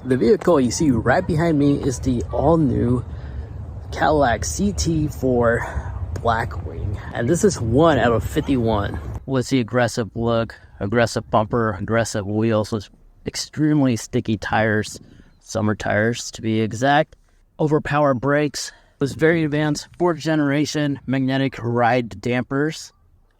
The vehicle you see right behind me is the all-new Cadillac CT4 Blackwing, and this is 1 out of 51 with the aggressive look, aggressive bumper, aggressive wheels with extremely sticky tires, summer tires to be exact, overpowered brakes, was very advanced 4th generation magnetic ride dampers,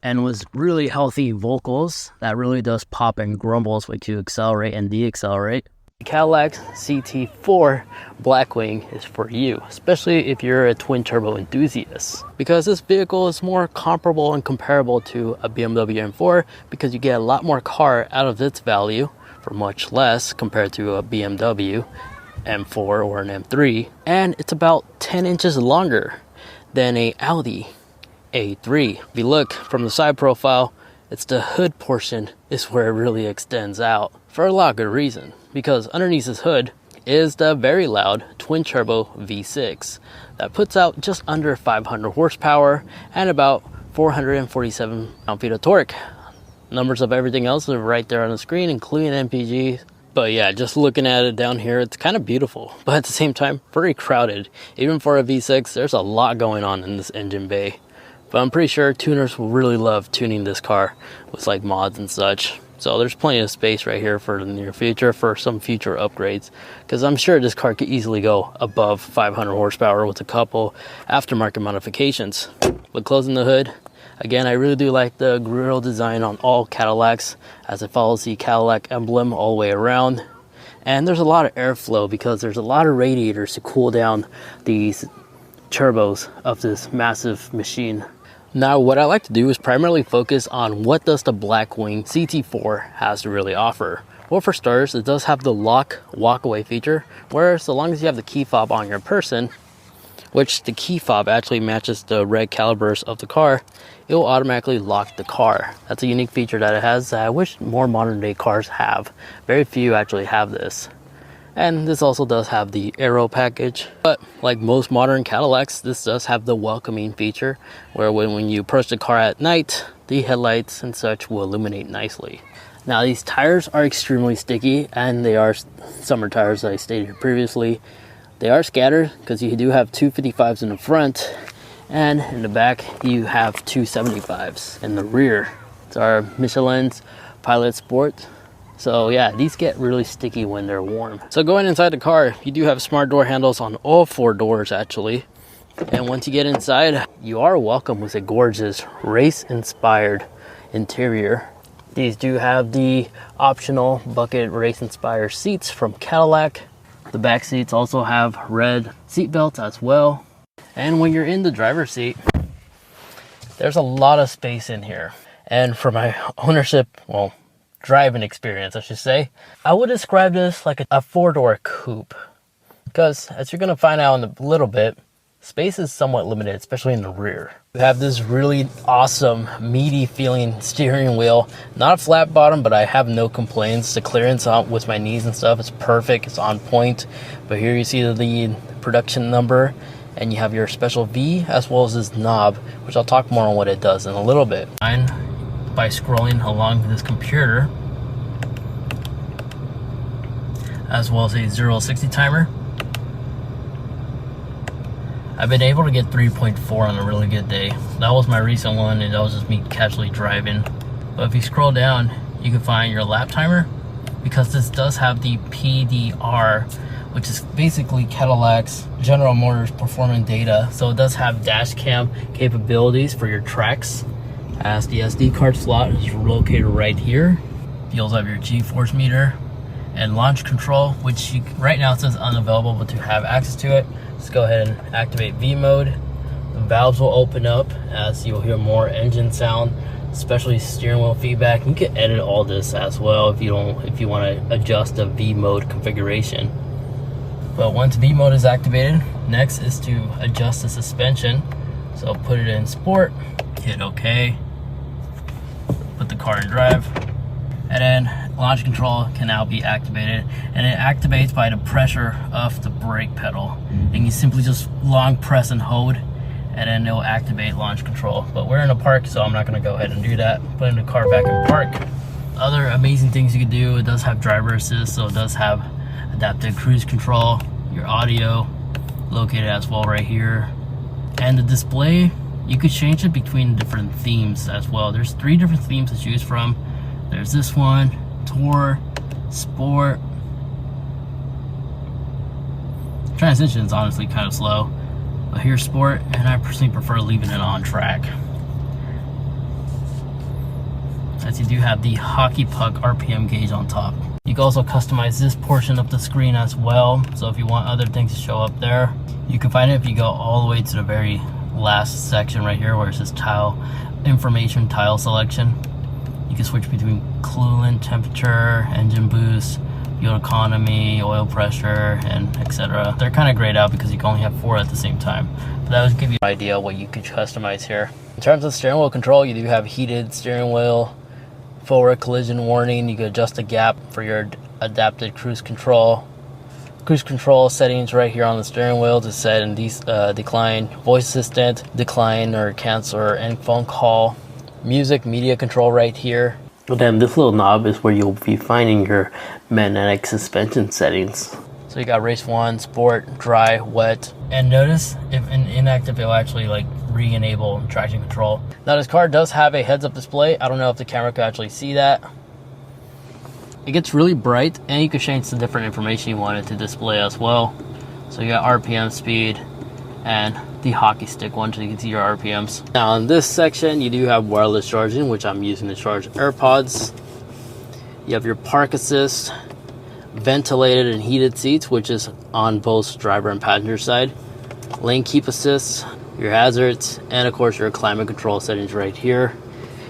and was really healthy vocals that really does pop and grumbles when you accelerate and deaccelerate. The Cadillac CT4 Blackwing is for you, especially if you're a twin turbo enthusiast, because this vehicle is more comparable and comparable to a BMW M4 because you get a lot more car out of its value for much less compared to a BMW M4 or an M3, and it's about 10 inches longer than a Audi A3. If you look from the side profile, it's the hood portion is where it really extends out for a lot of good reason, because underneath this hood is the very loud twin turbo V6 that puts out just under 500 horsepower and about 447 pound-feet of torque. Numbers of everything else are right there on the screen, including MPG. But yeah, just looking at it down here, it's kind of beautiful, but at the same time, very crowded. Even for a V6, there's a lot going on in this engine bay. But I'm pretty sure tuners will really love tuning this car with like mods and such. So there's plenty of space right here for the near future for some future upgrades, because I'm sure this car could easily go above 500 horsepower with a couple aftermarket modifications. But closing the hood, again, I really do like the grille design on all Cadillacs as it follows the Cadillac emblem all the way around. And there's a lot of airflow because there's a lot of radiators to cool down these turbos of this massive machine. Now, what I like to do is primarily focus on what does the Blackwing CT4 has to really offer. Well, for starters, it does have the lock walk-away feature, where so long as you have the key fob on your person, which the key fob actually matches the red calibers of the car, it will automatically lock the car. That's a unique feature that it has that I wish more modern day cars have. Very few actually have this. And this also does have the aero package, but like most modern Cadillacs, this does have the welcoming feature where when you approach the car at night, the headlights and such will illuminate nicely. Now, these tires are extremely sticky, and they are summer tires, as I stated previously. They are scattered because you do have 255s in the front, and in the back you have 275s in the rear. It's our Michelin's Pilot Sport. So yeah, these get really sticky when they're warm. So going inside the car, you do have smart door handles on all 4 doors actually. And once you get inside, you are welcome with a gorgeous race-inspired interior. These do have the optional bucket race-inspired seats from Cadillac. The back seats also have red seat belts as well. And when you're in the driver's seat, there's a lot of space in here. And for my ownership, well, driving experience, I should say, I would describe this like a 4-door coupe, because as you're going to find out in a little bit, space is somewhat limited, especially in the rear. You have this really awesome meaty feeling steering wheel, not a flat bottom, but I have no complaints. The clearance on with my knees and stuff is perfect, it's on point. But here you see the production number, and you have your special V as well as this knob, which I'll talk more on what it does in a little bit. By scrolling along this computer, as well as a 0-60 timer. I've been able to get 3.4 on a really good day. That was my recent one, and that was just me casually driving. But if you scroll down, you can find your lap timer, because this does have the PDR, which is basically Cadillac's General Motors performance data. So it does have dash cam capabilities for your tracks, as the SD card slot is located right here. You also have your G-force meter and launch control, which right now it says unavailable, but to have access to it, just go ahead and activate V mode. The valves will open up as you'll hear more engine sound, especially steering wheel feedback. You can edit all this as well if you want to adjust the V mode configuration. But once V mode is activated, next is to adjust the suspension. So put it in sport, hit OK, put the car in drive, and then launch control can now be activated, and it activates by the pressure of the brake pedal, and you simply just long press and hold, and then it will activate launch control. But we're in a park, so I'm not going to go ahead and do that. Putting the car back in park. Other amazing things you can do, it does have driver assist, so it does have adaptive cruise control, your audio located as well right here. And the display, you could change it between different themes as well. There's 3 different themes to choose from. There's this one, Tour, Sport. Transition is honestly kind of slow, but here's Sport, and I personally prefer leaving it on track, as you do have the hockey puck RPM gauge on top. You can also customize this portion of the screen as well, so if you want other things to show up there, you can find it if you go all the way to the very last section right here where it says tile information, tile selection. You can switch between coolant, temperature, engine boost, fuel economy, oil pressure, and etc. They're kind of grayed out because you can only have 4 at the same time, but that would give you an idea of what you could customize here. In terms of steering wheel control, you do have heated steering wheel, forward collision warning. You can adjust the gap for your adaptive cruise control. Cruise control settings right here on the steering wheel to set and decline voice assistant, decline or cancel or end phone call. Music media control right here. And then this little knob is where you'll be finding your magnetic suspension settings. So you got race 1, sport, dry, wet, and notice if inactive, it'll actually like re-enable traction control. Now this car does have a heads-up display. I don't know if the camera could actually see that. It gets really bright, and you can change the different information you wanted to display as well. So you got RPM, speed, and the hockey stick one, so you can see your RPMs. Now in this section, you do have wireless charging, which I'm using to charge AirPods. You have your park assist, ventilated and heated seats, which is on both driver and passenger side. Lane keep assist, your hazards, and of course your climate control settings right here.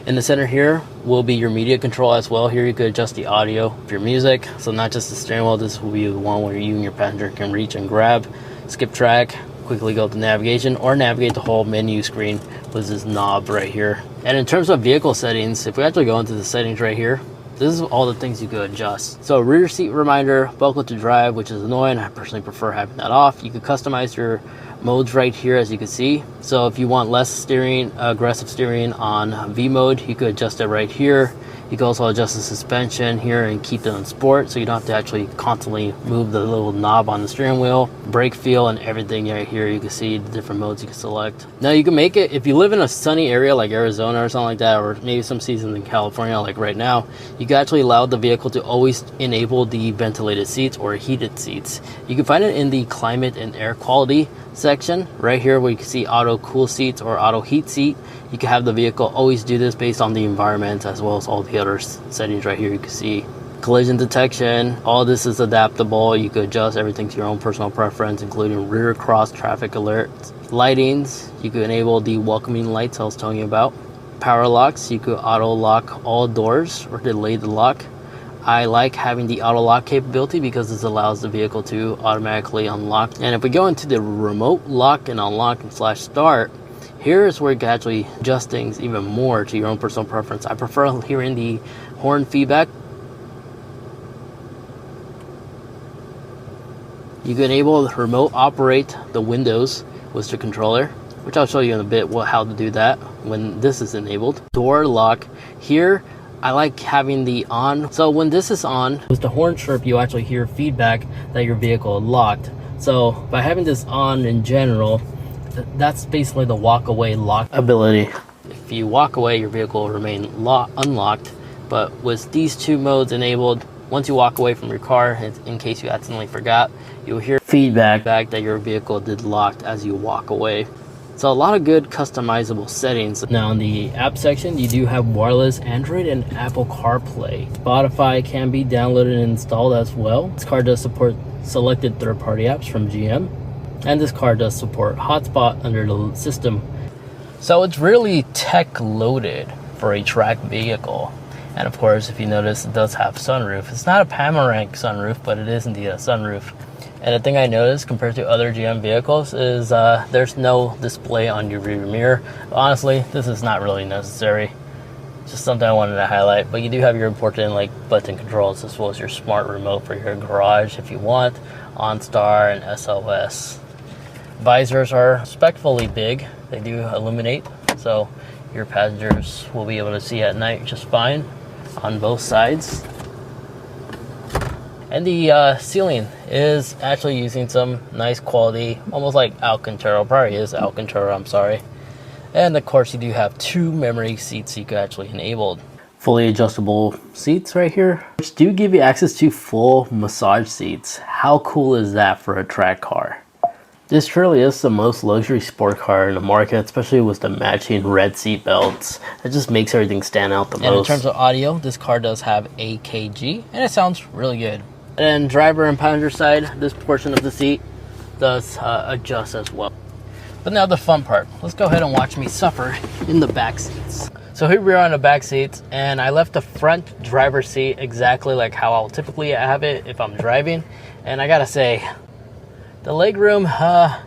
In the center here will be your media control as well. Here you could adjust the audio of your music, so not just the steering wheel. This will be the one where you and your passenger can reach and grab, skip track, quickly go to navigation, or navigate the whole menu screen with this knob right here. And in terms of vehicle settings, if we actually go into the settings right here, this is all the things you could adjust. So rear seat reminder, buckle to drive, which is annoying. I personally prefer having that off. You could customize your modes right here, as you can see. So if you want less steering, aggressive steering on V mode, you could adjust it right here. You can also adjust the suspension here and keep it on sport, so you don't have to actually constantly move the little knob on the steering wheel. Brake feel and everything right here, you can see the different modes you can select. Now you can make it, if you live in a sunny area like Arizona or something like that, or maybe some seasons in California like right now, you can actually allow the vehicle to always enable the ventilated seats or heated seats. You can find it in the climate and air quality section right here, where you can see auto cool seats or auto heat seat. You can have the vehicle always do this based on the environment, as well as all the other settings right here. You can see collision detection. All this is adaptable. You could adjust everything to your own personal preference, including rear cross traffic alerts. Lightings, you could enable the welcoming lights I was telling you about. Power locks, you could auto lock all doors or delay the lock. I like having the auto lock capability because this allows the vehicle to automatically unlock. And if we go into the remote lock and unlock and / start, here is where you can actually adjust things even more to your own personal preference. I prefer hearing the horn feedback. You can enable the remote operate the windows with the controller, which I'll show you in a bit how to do that when this is enabled. Door lock. Here, I like having the on. So when this is on, with the horn chirp, you actually hear feedback that your vehicle is locked. So by having this on in general, that's basically the walk away lock ability. If you walk away, your vehicle will remain unlocked, but with these 2 modes enabled, once you walk away from your car, in case you accidentally forgot, you'll hear feedback that your vehicle did locked as you walk away. So a lot of good customizable settings. Now in the app section, you do have wireless Android and Apple CarPlay. Spotify can be downloaded and installed as well. This car does support selected third-party apps from GM. And this car does support hotspot under the system. So it's really tech loaded for a track vehicle. And of course, if you notice, it does have sunroof. It's not a panoramic sunroof, but it is indeed a sunroof. And the thing I noticed compared to other GM vehicles is there's no display on your rear mirror. Honestly, this is not really necessary. Just something I wanted to highlight. But you do have your important like button controls, as well as your smart remote for your garage if you want, OnStar and SOS. Visors are respectfully big. They do illuminate, so your passengers will be able to see at night just fine on both sides. And the ceiling is actually using some nice quality, almost like Alcantara, probably is Alcantara, I'm sorry. And of course you do have 2 memory seats you can actually enable. Fully adjustable seats right here, which do give you access to full massage seats. How cool is that for a track car? This truly is the most luxury sport car in the market, especially with the matching red seat belts. It just makes everything stand out the most. And in terms of audio, this car does have AKG, and it sounds really good. And driver and passenger side, this portion of the seat does adjust as well. But now the fun part. Let's go ahead and watch me suffer in the back seats. So here we are on the back seats, and I left the front driver's seat exactly like how I'll typically have it if I'm driving. And I gotta say, the legroom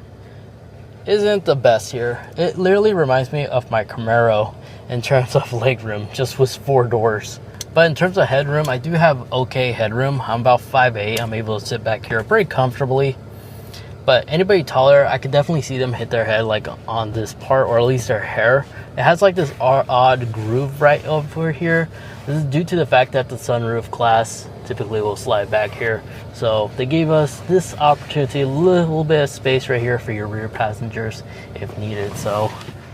isn't the best here. It literally reminds me of my Camaro in terms of legroom, just with 4 doors. But in terms of headroom, I do have okay headroom. I'm about 5'8". I'm able to sit back here pretty comfortably. But anybody taller, I could definitely see them hit their head like on this part, or at least their hair. It has like this odd groove right over here. This is due to the fact that the sunroof glass typically will slide back here. So they gave us this opportunity, a little bit of space right here for your rear passengers if needed. So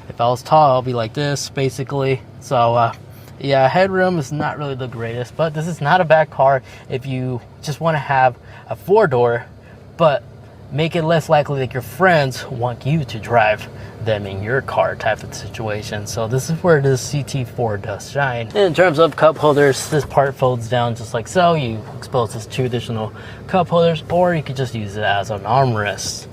if I was tall, I'll be like this basically. So yeah, headroom is not really the greatest, but this is not a bad car if you just want to have a 4-door, but make it less likely that your friends want you to drive them in your car type of situation. So this is where this CT4 does shine. In terms of cup holders, this part folds down just like so. You expose this 2 additional cup holders, or you could just use it as an armrest.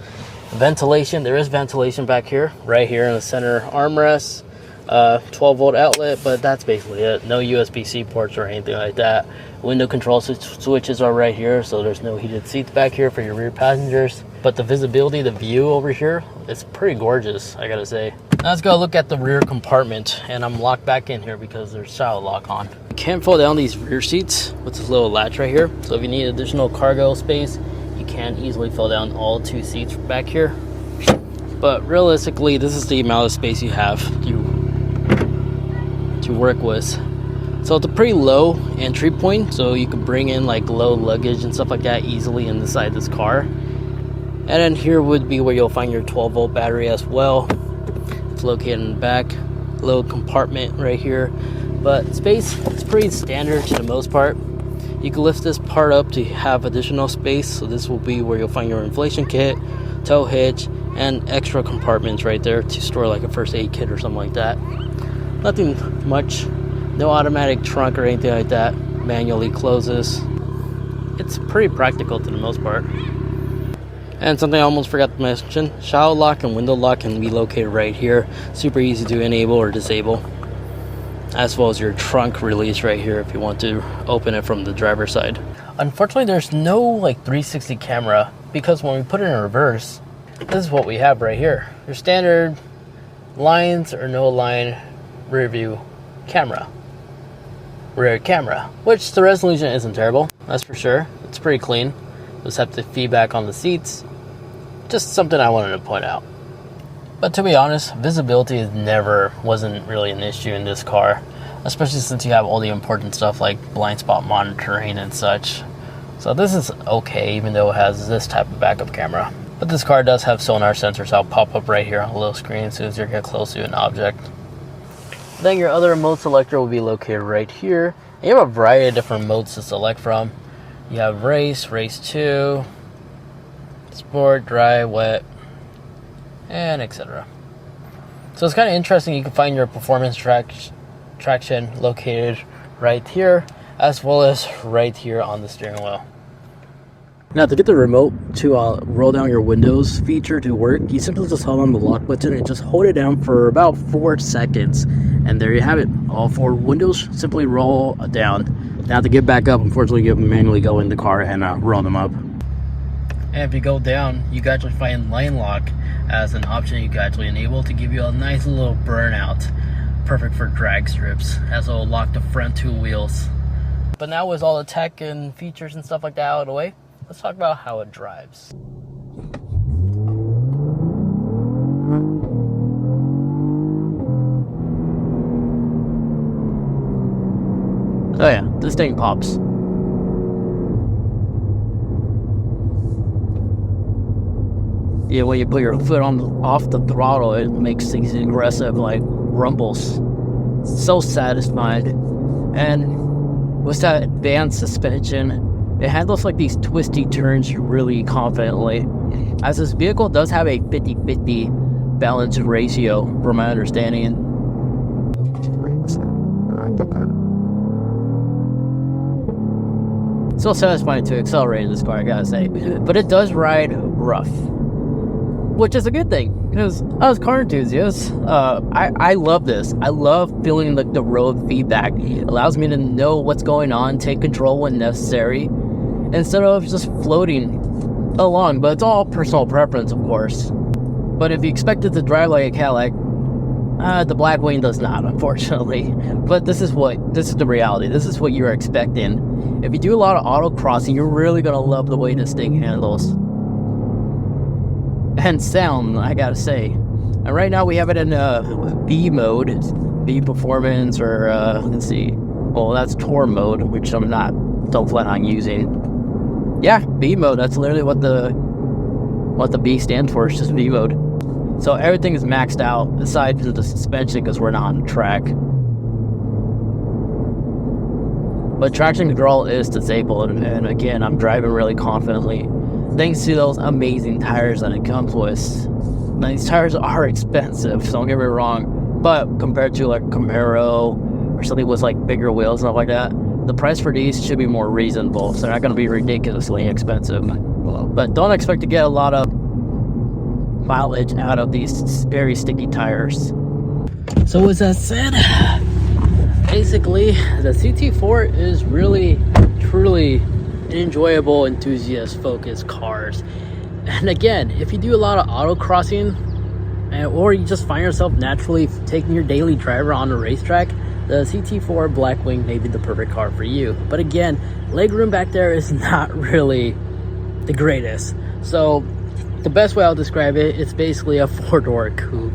Ventilation, there is ventilation back here, right here in the center armrest. 12-volt outlet, but that's basically it. No USB-C ports or anything like that. Window control switches are right here, so there's no heated seats back here for your rear passengers. But the visibility, the view over here, it's pretty gorgeous, I gotta say. Now let's go look at the rear compartment, and I'm locked back in here because there's child lock on. You can fold down these rear seats with this little latch right here. So if you need additional cargo space, you can easily fold down all 2 seats back here. But realistically, this is the amount of space you have to work with. So it's a pretty low entry point, so you can bring in like low luggage and stuff like that easily inside this car. And then here would be where you'll find your 12-volt battery as well. It's located in the back, little compartment right here. But space, it's pretty standard to the most part. You can lift this part up to have additional space, so this will be where you'll find your inflation kit, tow hitch, and extra compartments right there to store like a first aid kit or something like that. Nothing much, no automatic trunk or anything like that. Manually closes. It's pretty practical to the most part. And something I almost forgot to mention, child lock and window lock can be located right here. Super easy to enable or disable. As well as your trunk release right here if you want to open it from the driver's side. Unfortunately, there's no like 360 camera, because when we put it in reverse, this is what we have right here. Your standard lines or no line rear view camera, rear camera, which the resolution isn't terrible, that's for sure. It's pretty clean. Just have the feedback on the seats. Just something I wanted to point out. But to be honest, visibility wasn't really an issue in this car, especially since you have all the important stuff like blind spot monitoring and such. So this is okay, even though it has this type of backup camera. But this car does have sonar sensors that'll pop up right here on the little screen as soon as you get close to an object. Then your other mode selector will be located right here. And you have a variety of different modes to select from. You have race, race 2, sport, dry, wet, and etc. So it's kind of interesting. You can find your performance traction located right here, as well as right here on the steering wheel. Now to get the remote to roll down your windows feature to work, you simply just hold on the lock button and just hold it down for about 4 seconds. And there you have it. All 4 windows simply roll down. Now to get back up, unfortunately you manually go in the car and roll them up. And if you go down, you can actually find lane lock as an option you can actually enable to give you a nice little burnout. Perfect for drag strips, as it will lock the front 2 wheels. But now with all the tech and features and stuff like that out of the way, let's talk about how it drives. Oh yeah, this thing pops. Yeah, when you put your foot on off the throttle, it makes these aggressive like rumbles. So satisfied. And with that advanced suspension, it handles like these twisty turns really confidently. As this vehicle does have a 50-50 balance ratio, from my understanding. So satisfying to accelerate in this car, I gotta say. But it does ride rough, which is a good thing, because as car enthusiasts, I love this. I love feeling like the road feedback. It allows me to know what's going on, take control when necessary, instead of just floating along. But it's all personal preference, of course. But if you expect it to drive like a Cadillac, the Blackwing does not, unfortunately. But this is the reality. This is what you're expecting. If you do a lot of auto crossing, you're really gonna love the way this thing handles. And sound, I gotta say. And right now we have it in B mode, B performance, or let's see. Well, that's tour mode, which don't plan on using. Yeah, B mode. That's literally what the B stands for. It's just B mode. So everything is maxed out aside from the suspension because we're not on the track. But traction control is disabled, and again, I'm driving really confidently thanks to those amazing tires that it comes with. Now, these tires are expensive, so don't get me wrong, but compared to like Camaro or something with like bigger wheels and stuff like that, the price for these should be more reasonable, so they're not going to be ridiculously expensive. But don't expect to get a lot of mileage out of these very sticky tires. So with that said, basically the CT4 is really truly an enjoyable, enthusiast focused cars. And again, if you do a lot of auto crossing, or you just find yourself naturally taking your daily driver on the racetrack, the CT4 Blackwing may be the perfect car for you. But again, legroom back there is not really the greatest. So the best way I'll describe it, it's basically a 4-door coupe,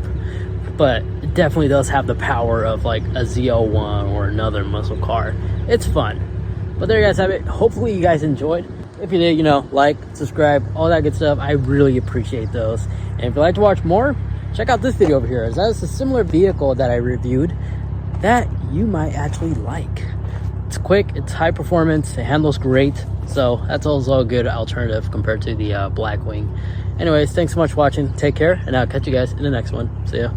but it definitely does have the power of like a Z01 or another muscle car. It's fun. But there you guys have it. Hopefully you guys enjoyed. If you did, like, subscribe, all that good stuff. I really appreciate those. And if you'd like to watch more, check out this video over here, as that's a similar vehicle that I reviewed that you might actually like. It's quick, it's high performance, it handles great. So that's also a good alternative compared to the Blackwing. Anyways, thanks so much for watching. Take care, and I'll catch you guys in the next one. See ya.